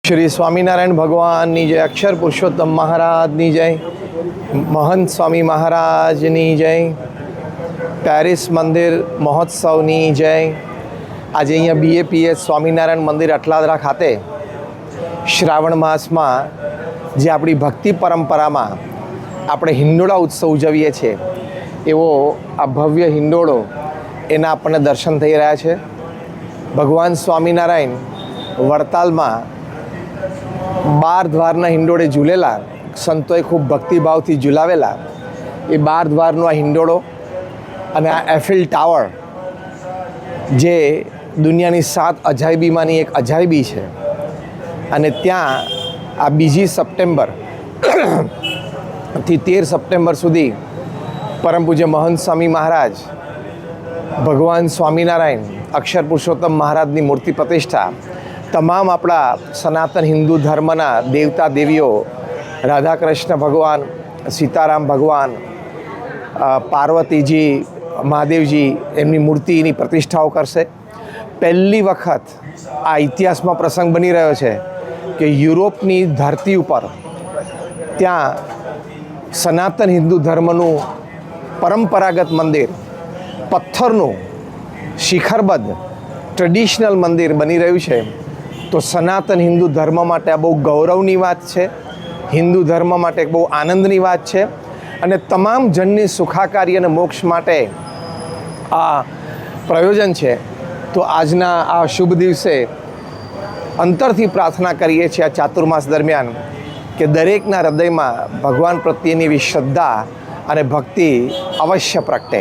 श्री स्वामीनारायण भगवाननी जय, अक्षर पुरुषोत्तम महाराजनी जय, महंत स्वामी महाराजनी जय, पेरिस मंदिर महोत्सवनी जय। आज अहींया BAPS स्वामीनारायण मंदिर अटलादरा खाते श्रावण मास में जे अपनी भक्ति परंपरा में આપણે હિંડોળા ઉત્સવ ઉજવીએ છીએ એવો આ ભવ્ય હિંડોળો એના આપણને દર્શન થઈ રહ્યા છે। ભગવાન સ્વામિનારાયણ વડતાલમાં 12 દ્વારના હિંડોળે ઝૂલેલા, સંતોએ ખૂબ ભક્તિભાવથી ઝૂલાવેલા એ 12 દ્વારનો આ હિંડોળો અને આ એફિલ ટાવર જે દુનિયાની 7 અજાયબીમાંની એક અજાયબી છે અને ત્યાં આ 2 સપ્ટેમ્બર થી 13 સપ્ટેમ્બર સુધી પરમ પૂજ્ય મહંત સ્વામી મહારાજ, ભગવાન સ્વામિનારાયણ, અક્ષર પુરુષોત્તમ મહારાજની મૂર્તિ પ્રતિષ્ઠા, તમામ આપણા સનાતન હિન્દુ ધર્મના દેવતા દેવીઓ, રાધા કૃષ્ણ ભગવાન, સીતારામ ભગવાન, પાર્વતીજી, મહાદેવજી એમની મૂર્તિની પ્રતિષ્ઠાઓ કરશે। પહેલી વખત આ ઇતિહાસમાં પ્રસંગ બની રહ્યો છે કે યુરોપની ધરતી ઉપર ત્યાં સનાતન હિન્દુ ધર્મનું પરંપરાગત મંદિર, પથ્થરનું શિખરબદ્ધ ટ્રેડિશનલ મંદિર બની રહ્યું છે। તો સનાતન હિન્દુ ધર્મ માટે આ બહુ ગૌરવની વાત છે, હિન્દુ ધર્મ માટે બહુ આનંદની વાત છે અને તમામ જનની સુખાકારી અને મોક્ષ માટે આ પ્રયોજન છે। તો આજના આ શુભ દિવસે અંતરથી પ્રાર્થના કરીએ છીએ આ ચાતુર્માસ દરમિયાન કે દરેકના હૃદયમાં ભગવાન પ્રત્યેની એવી શ્રદ્ધા અને ભક્તિ અવશ્ય પ્રગટે।